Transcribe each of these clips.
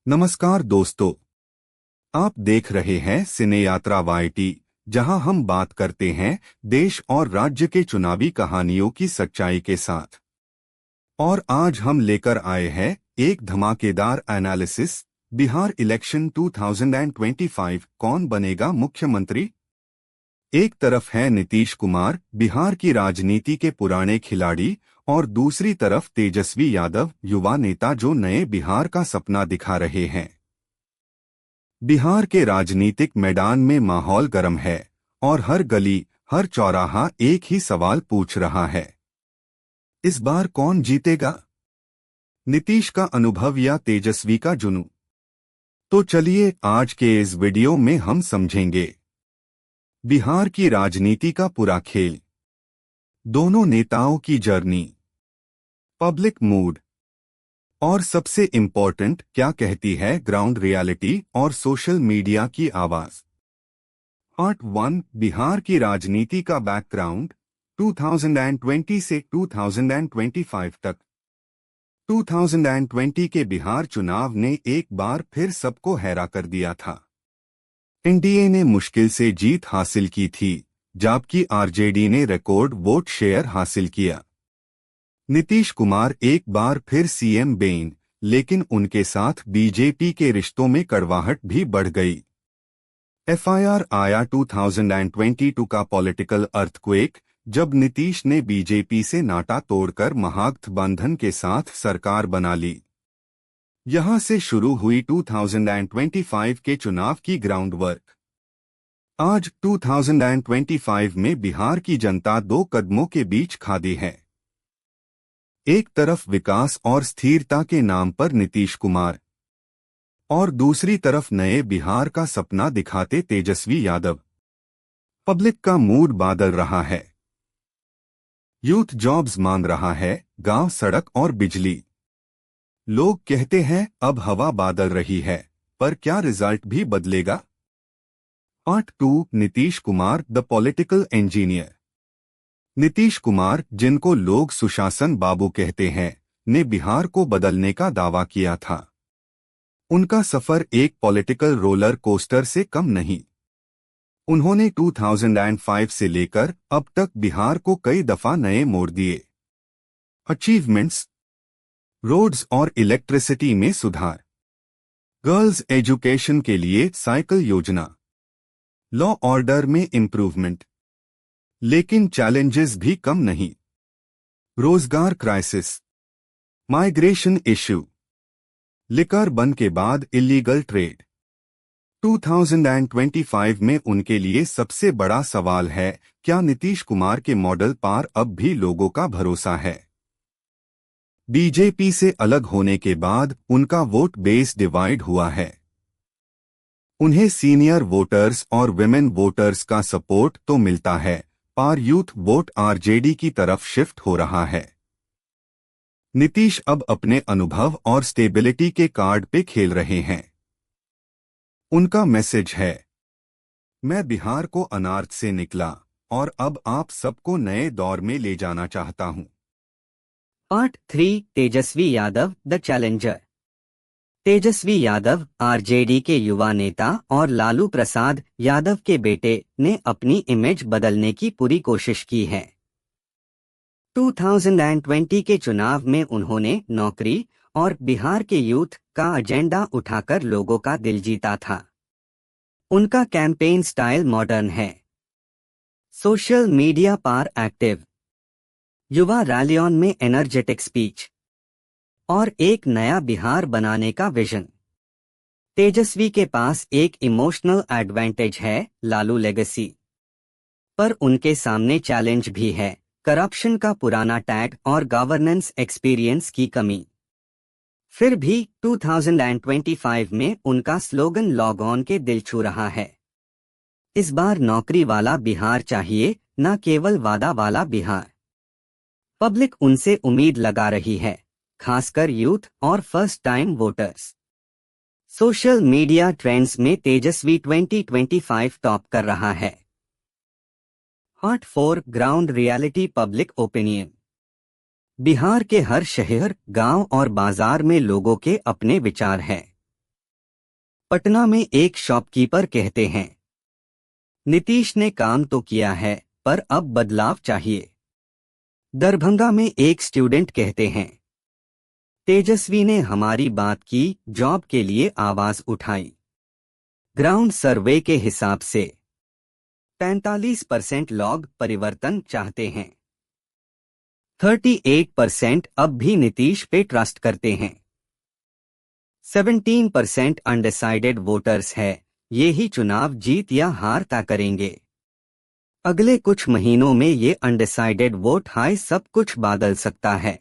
नमस्कार दोस्तों, आप देख रहे हैं सिने यात्रा वाईटी, जहां हम बात करते हैं देश और राज्य के चुनावी कहानियों की सच्चाई के साथ। और आज हम लेकर आए हैं एक धमाकेदार एनालिसिस। बिहार इलेक्शन 2025, कौन बनेगा मुख्यमंत्री? एक तरफ है नीतीश कुमार, बिहार की राजनीति के पुराने खिलाड़ी, और दूसरी तरफ तेजस्वी यादव, युवा नेता जो नए बिहार का सपना दिखा रहे हैं। बिहार के राजनीतिक मैदान में माहौल गर्म है और हर गली, हर चौराहा एक ही सवाल पूछ रहा है, इस बार कौन जीतेगा? नीतीश का अनुभव या तेजस्वी का जुनून? तो चलिए आज के इस वीडियो में हम समझेंगे बिहार की राजनीति का पूरा खेल, दोनों नेताओं की जर्नी, पब्लिक मूड, और सबसे इम्पोर्टेंट, क्या कहती है ग्राउंड रियलिटी और सोशल मीडिया की आवाज। पार्ट 1, बिहार की राजनीति का बैकग्राउंड 2020 से 2025 तक। 2020 के बिहार चुनाव ने एक बार फिर सबको हैरा कर दिया था। एनडीए ने मुश्किल से जीत हासिल की थी, जबकि आरजेडी ने रिकॉर्ड वोट शेयर हासिल किया। नीतीश कुमार एक बार फिर सीएम बने, लेकिन उनके साथ बीजेपी के रिश्तों में कड़वाहट भी बढ़ गई। एफआईआर आया 2022 का पॉलिटिकल अर्थक्वेक, जब नीतीश ने बीजेपी से नाता तोड़कर महागठबंधन के साथ सरकार बना ली। यहां से शुरू हुई 2025 के चुनाव की ग्राउंड वर्क। आज 2025 में बिहार की जनता दो कदमों के बीच खड़ी है। एक तरफ विकास और स्थिरता के नाम पर नीतीश कुमार, और दूसरी तरफ नए बिहार का सपना दिखाते तेजस्वी यादव। पब्लिक का मूड बदल रहा है। यूथ जॉब्स मांग रहा है, गांव सड़क और बिजली। लोग कहते हैं अब हवा बदल रही है, पर क्या रिजल्ट भी बदलेगा? Part 2, Nitish Kumar the political engineer. Nitish Kumar, जिनको लोग सुशासन बाबू कहते हैं, ने बिहार को बदलने का दावा किया था। उनका सफर एक पॉलिटिकल रोलर कोस्टर से कम नहीं। उन्होंने 2005 से लेकर अब तक बिहार को कई दफा नए मोड़ दिए। अचीवमेंट्स: रोड्स और इलेक्ट्रिसिटी में सुधार, गर्ल्स एजुकेशन के लिए साइकिल योजना, लॉ ऑर्डर में इम्प्रूवमेंट। लेकिन चैलेंजेस भी कम नहीं। रोजगार क्राइसिस, माइग्रेशन इश्यू, लिकर बन के बाद इलीगल ट्रेड। 2025 में उनके लिए सबसे बड़ा सवाल है, क्या नीतीश कुमार के मॉडल पर अब भी लोगों का भरोसा है? बीजेपी से अलग होने के बाद उनका वोट बेस डिवाइड हुआ है। उन्हें सीनियर वोटर्स और विमेन वोटर्स का सपोर्ट तो मिलता है, पर यूथ वोट आरजेडी की तरफ शिफ्ट हो रहा है। नीतीश अब अपने अनुभव और स्टेबिलिटी के कार्ड पे खेल रहे हैं। उनका मैसेज है, मैं बिहार को अनार्थ से निकला और अब आप सबको नए दौर में ले जाना चाहता हूं। Part 3, Tejashwi Yadav the challenger. Tejashwi Yadav RJD के युवा नेता और लालू प्रसाद यादव के बेटे ने अपनी इमेज बदलने की पूरी कोशिश की है। 2020 के चुनाव में उन्होंने नौकरी और बिहार के यूथ का एजेंडा उठाकर लोगों का दिल जीता था। उनका कैंपेन स्टाइल मॉडर्न है, सोशल मीडिया पर एक्टिव, युवा रैलियों में एनर्जेटिक स्पीच, और एक नया बिहार बनाने का विजन। तेजस्वी के पास एक इमोशनल एडवांटेज है, लालू लेगेसी। पर उनके सामने चैलेंज भी है, करप्शन का पुराना टैग और गवर्नेंस एक्सपीरियंस की कमी। फिर भी 2025 में उनका स्लोगन लॉग ऑन के दिल छू रहा है। इस बार नौकरी वाला बिहार चाहिए, न केवल वादा वाला बिहार। पब्लिक उनसे उम्मीद लगा रही है, खासकर यूथ और first time voters. Social media trends में तेजस्वी 2025 टॉप कर रहा है। Part 4, ground reality public opinion. Bihar के हर शहर, गांव और बाजार में लोगों के अपने विचार हैं। पटना में एक शॉपकीपर कहते हैं, नीतीश ने काम तो किया है पर अब बदलाव चाहिए। दरभंगा में एक स्टूडेंट कहते हैं, तेजस्वी ने हमारी बात की, जॉब के लिए आवाज उठाई। ग्राउंड सर्वे के हिसाब से 45% लोग परिवर्तन चाहते हैं। 38% अब भी नीतीश पे ट्रस्ट करते हैं। 17% अनडिसाइडेड वोटर्स है। ये ही चुनाव जीत या हार तय करेंगे। अगले कुछ महीनों में ये अनडिसाइडेड वोट हाई सब कुछ बदल सकता है।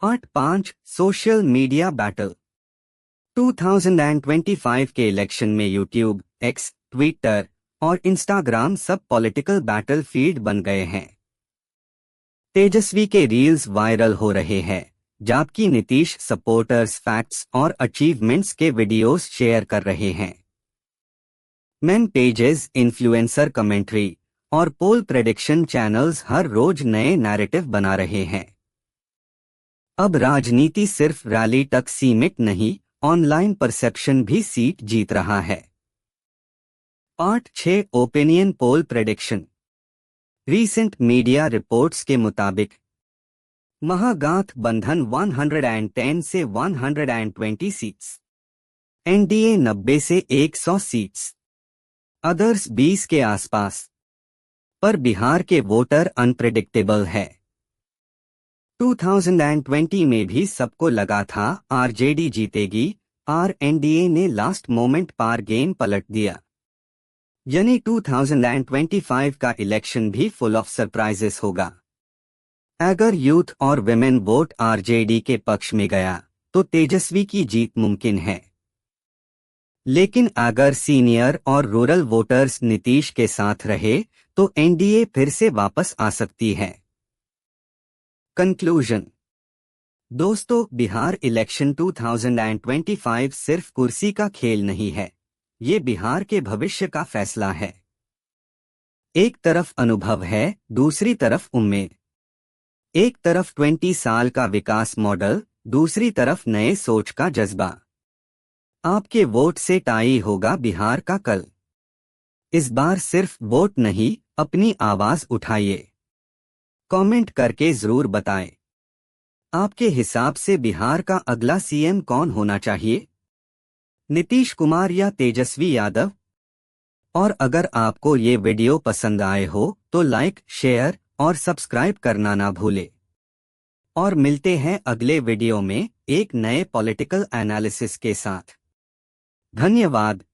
5 सोशल मीडिया बैटल। 2025 के इलेक्शन में यूट्यूब, एक्स, ट्विटर और इंस्टाग्राम सब पॉलिटिकल बैटल फील्ड बन गए हैं। तेजस्वी के रील्स वायरल हो रहे हैं, जबकि नीतीश सपोर्टर्स फैक्ट्स और अचीवमेंट्स के वीडियोस शेयर कर रहे हैं। मेम पेजेस, इन्फ्लुएंसर कमेंट्री और पोल प्रेडिक्शन चैनल्स हर रोज नए नैरेटिव बना रहे हैं। अब राजनीति सिर्फ रैली तक सीमित नहीं, ऑनलाइन परसेप्शन भी सीट जीत रहा है। Part 6 opinion poll prediction. Recent media reports के मुताबिक महागठबंधन 110 से 120 सीट्स, एनडीए 90 से 100 सीट्स, अदर्स 20 के आसपास। पर बिहार के वोटर अनप्रेडिक्टेबल है। 2020 में भी सबको लगा था आरजेडी जीतेगी, एनडीए ने लास्ट मोमेंट पार गेम पलट दिया। यानी 2025 का इलेक्शन भी फुल ऑफ सरप्राइजेस होगा। अगर यूथ और विमेन वोट आरजेडी के पक्ष में गया तो तेजस्वी की जीत मुमकिन है। लेकिन अगर सीनियर और रूरल वोटर्स नीतीश के साथ रहे तो एनडीए फिर से वापस आ सकती है। कंक्लूजन। दोस्तों, बिहार इलेक्शन 2025 सिर्फ कुर्सी का खेल नहीं है, ये बिहार के भविष्य का फैसला है। एक तरफ अनुभव है, दूसरी तरफ उम्मीद। एक तरफ 20 साल का विकास मॉडल, दूसरी तरफ नए सोच का जज्बा। आपके वोट से तय होगा बिहार का कल। इस बार सिर्फ वोट नहीं, अपनी आवाज उठाइए। कमेंट करके जरूर बताएं, आपके हिसाब से बिहार का अगला सीएम कौन होना चाहिए, नीतीश कुमार या तेजस्वी यादव? और अगर आपको ये वीडियो पसंद आए हो तो लाइक, शेयर और सब्सक्राइब करना ना भूले। और मिलते हैं अगले वीडियो में एक नए पॉलिटिकल एनालिसिस के साथ। धन्यवाद।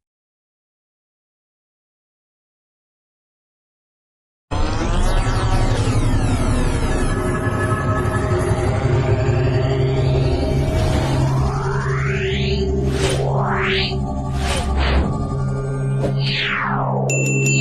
Wow.